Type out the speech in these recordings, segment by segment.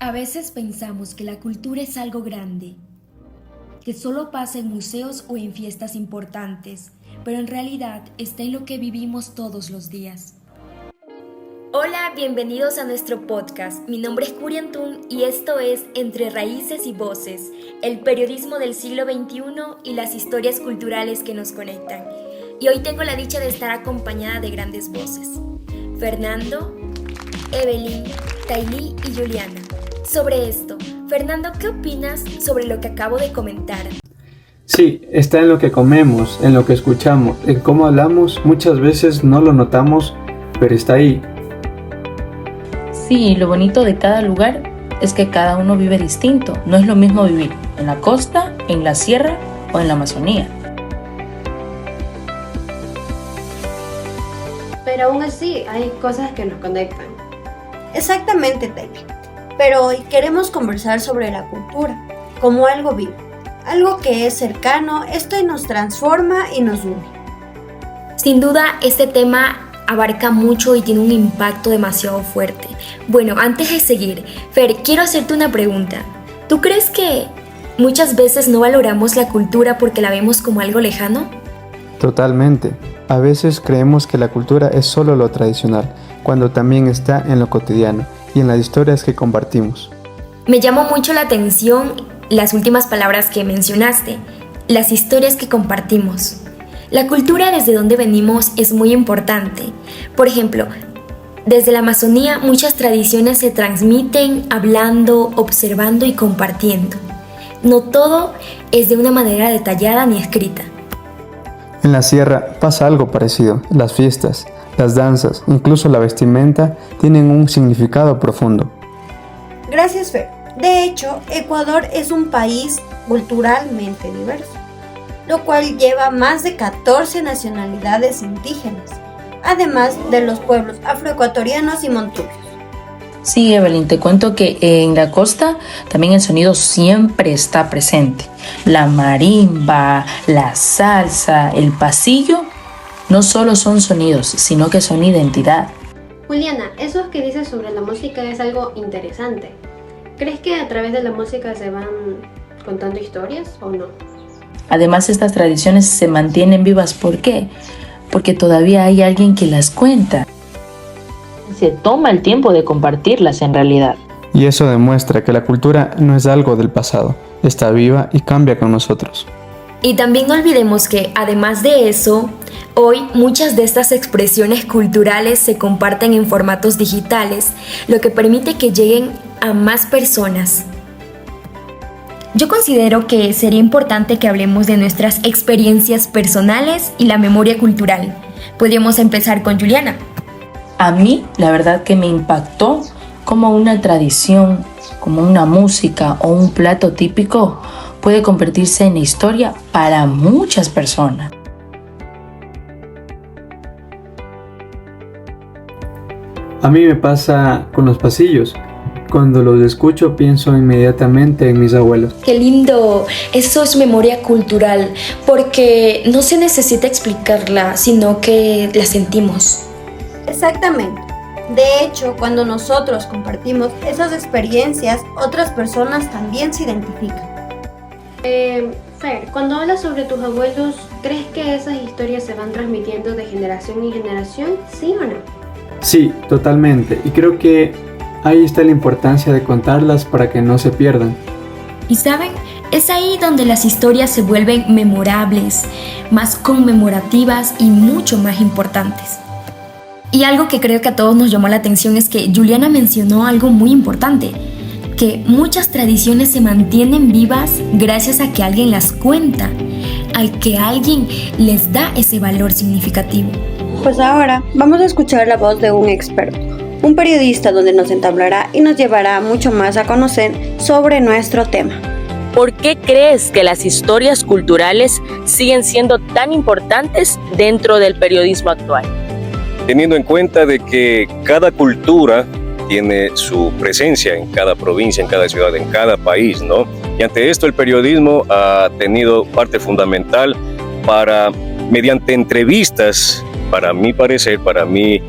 A veces pensamos que la cultura es algo grande, que solo pasa en museos o en fiestas importantes, pero en realidad está en lo que vivimos todos los días. Hola, bienvenidos a nuestro podcast. Mi nombre es Curi Antún y esto es Entre Raíces y Voces, el periodismo del siglo XXI y las historias culturales que nos conectan. Y hoy tengo la dicha de estar acompañada de grandes voces: Fernando, Evelyn, Tailí y Juliana. Sobre esto, Fernando, ¿qué opinas sobre lo que acabo de comentar? Sí, está en lo que comemos, en lo que escuchamos, en cómo hablamos. Muchas veces no lo notamos, pero está ahí. Sí, lo bonito de cada lugar es que cada uno vive distinto. No es lo mismo vivir en la costa, en la sierra o en la Amazonía. Pero aún así hay cosas que nos conectan. Exactamente, Taylor. Pero hoy queremos conversar sobre la cultura, como algo vivo, algo que es cercano, esto nos transforma y nos une. Sin duda, este tema abarca mucho y tiene un impacto demasiado fuerte. Bueno, antes de seguir, Fer, quiero hacerte una pregunta. ¿Tú crees que muchas veces no valoramos la cultura porque la vemos como algo lejano? Totalmente. A veces creemos que la cultura es solo lo tradicional, cuando también está en lo cotidiano y en las historias que compartimos. Me llamó mucho la atención las últimas palabras que mencionaste, las historias que compartimos. La cultura desde donde venimos es muy importante. Por ejemplo, desde la Amazonía muchas tradiciones se transmiten hablando, observando y compartiendo. No todo es de una manera detallada ni escrita. En la sierra pasa algo parecido. Las fiestas, las danzas, incluso la vestimenta tienen un significado profundo. Gracias, Fer. De hecho, Ecuador es un país culturalmente diverso, lo cual lleva más de 14 nacionalidades indígenas, además de los pueblos afroecuatorianos y montubios. Sí, Evelyn, te cuento que en la costa también el sonido siempre está presente. La marimba, la salsa, el pasillo, no solo son sonidos, sino que son identidad. Juliana, eso que dices sobre la música es algo interesante. ¿Crees que a través de la música se van contando historias o no? Además, estas tradiciones se mantienen vivas. ¿Por qué? Porque todavía hay alguien que las cuenta. Se toma el tiempo de compartirlas en realidad. Y eso demuestra que la cultura no es algo del pasado, está viva y cambia con nosotros. Y también no olvidemos que, además de eso, hoy muchas de estas expresiones culturales se comparten en formatos digitales, lo que permite que lleguen a más personas. Yo considero que sería importante que hablemos de nuestras experiencias personales y la memoria cultural. Podríamos empezar con Juliana. A mí, la verdad que me impactó cómo una tradición, como una música o un plato típico puede convertirse en historia para muchas personas. A mí me pasa con los pasillos. Cuando los escucho pienso inmediatamente en mis abuelos. ¡Qué lindo! Eso es memoria cultural, porque no se necesita explicarla, sino que la sentimos. Exactamente. De hecho, cuando nosotros compartimos esas experiencias, otras personas también se identifican. Fer, cuando hablas sobre tus abuelos, ¿crees que esas historias se van transmitiendo de generación en generación? ¿Sí o no? Sí, totalmente. Y creo que ahí está la importancia de contarlas para que no se pierdan. Y ¿saben? Es ahí donde las historias se vuelven memorables, más conmemorativas y mucho más importantes. Y algo que creo que a todos nos llamó la atención es que Juliana mencionó algo muy importante, que muchas tradiciones se mantienen vivas gracias a que alguien las cuenta, al que alguien les da ese valor significativo. Pues ahora vamos a escuchar la voz de un experto, un periodista donde nos entablará y nos llevará mucho más a conocer sobre nuestro tema. ¿Por qué crees que las historias culturales siguen siendo tan importantes dentro del periodismo actual? Teniendo en cuenta de que cada cultura tiene su presencia en cada provincia, en cada ciudad, en cada país, ¿no? Y ante esto el periodismo ha tenido parte fundamental para, mediante entrevistas, para mi parecer, para mi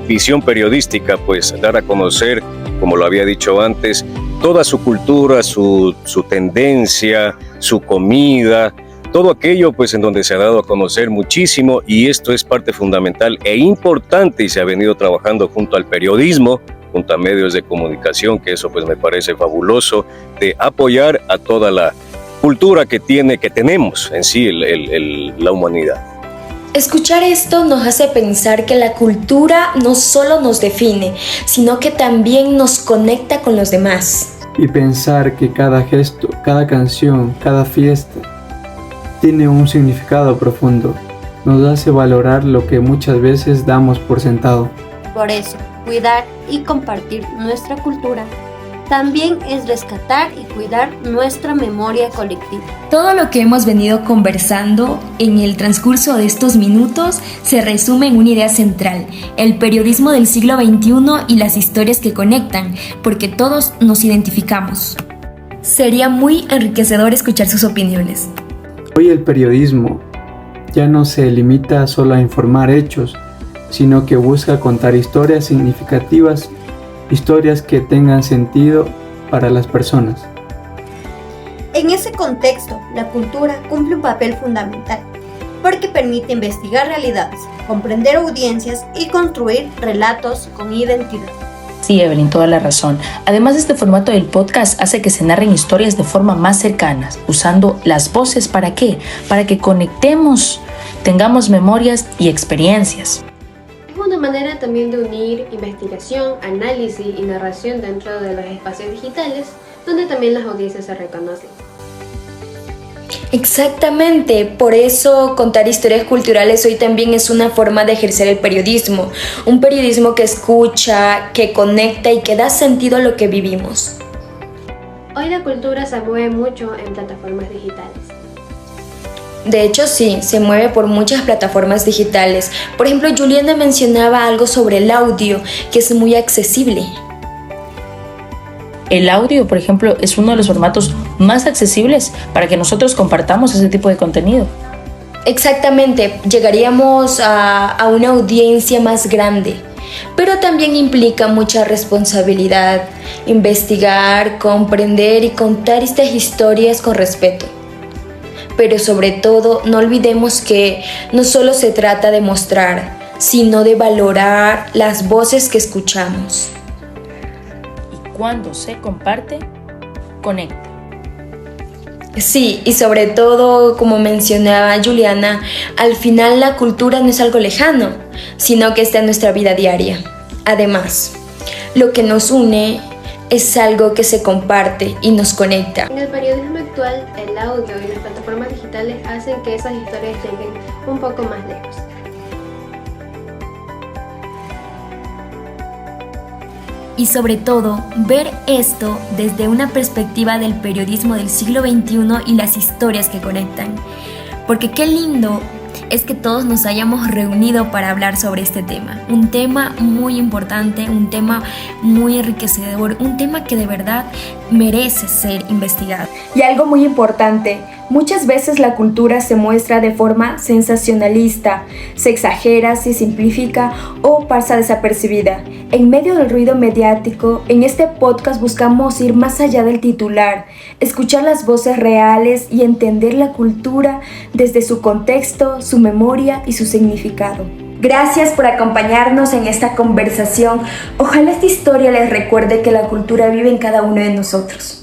visión periodística, pues dar a conocer, como lo había dicho antes, toda su cultura, su tendencia, su comida, todo aquello pues en donde se ha dado a conocer muchísimo, y esto es parte fundamental e importante, y se ha venido trabajando junto al periodismo, junto a medios de comunicación, que eso pues me parece fabuloso, de apoyar a toda la cultura que tenemos en sí la humanidad. Escuchar esto nos hace pensar que la cultura no solo nos define, sino que también nos conecta con los demás. Y pensar que cada gesto, cada canción, cada fiesta tiene un significado profundo, nos hace valorar lo que muchas veces damos por sentado. Por eso, cuidar y compartir nuestra cultura también es rescatar y cuidar nuestra memoria colectiva. Todo lo que hemos venido conversando en el transcurso de estos minutos se resume en una idea central: el periodismo del siglo XXI y las historias que conectan, porque todos nos identificamos. Sería muy enriquecedor escuchar sus opiniones. Hoy el periodismo ya no se limita solo a informar hechos, sino que busca contar historias significativas, historias que tengan sentido para las personas. En ese contexto, la cultura cumple un papel fundamental, porque permite investigar realidades, comprender audiencias y construir relatos con identidad. Sí, Evelyn, toda la razón. Además, este formato del podcast hace que se narren historias de forma más cercana, usando las voces. ¿Para qué? Para que conectemos, tengamos memorias y experiencias. Es una manera también de unir investigación, análisis y narración dentro de los espacios digitales, donde también las audiencias se reconocen. Exactamente, por eso contar historias culturales hoy también es una forma de ejercer el periodismo, un periodismo que escucha, que conecta y que da sentido a lo que vivimos. Hoy la cultura se mueve mucho en plataformas digitales. De hecho, sí, se mueve por muchas plataformas digitales. Por ejemplo, Juliana mencionaba algo sobre el audio, que es muy accesible. El audio, por ejemplo, es uno de los formatos más accesibles para que nosotros compartamos ese tipo de contenido. Exactamente, llegaríamos a una audiencia más grande, pero también implica mucha responsabilidad, investigar, comprender y contar estas historias con respeto. Pero sobre todo, no olvidemos que no solo se trata de mostrar, sino de valorar las voces que escuchamos. Cuando se comparte, conecta. Sí, y sobre todo, como mencionaba Juliana, al final la cultura no es algo lejano, sino que está en nuestra vida diaria. Además, lo que nos une es algo que se comparte y nos conecta. En el periodismo actual, el audio y las plataformas digitales hacen que esas historias lleguen un poco más lejos. Y sobre todo, ver esto desde una perspectiva del periodismo del siglo XXI y las historias que conectan. Porque qué lindo es que todos nos hayamos reunido para hablar sobre este tema. Un tema muy importante, un tema muy enriquecedor, un tema que de verdad merece ser investigado. Y algo muy importante, muchas veces la cultura se muestra de forma sensacionalista, se exagera, se simplifica o pasa desapercibida. En medio del ruido mediático, en este podcast buscamos ir más allá del titular, escuchar las voces reales y entender la cultura desde su contexto, su memoria y su significado. Gracias por acompañarnos en esta conversación. Ojalá esta historia les recuerde que la cultura vive en cada uno de nosotros.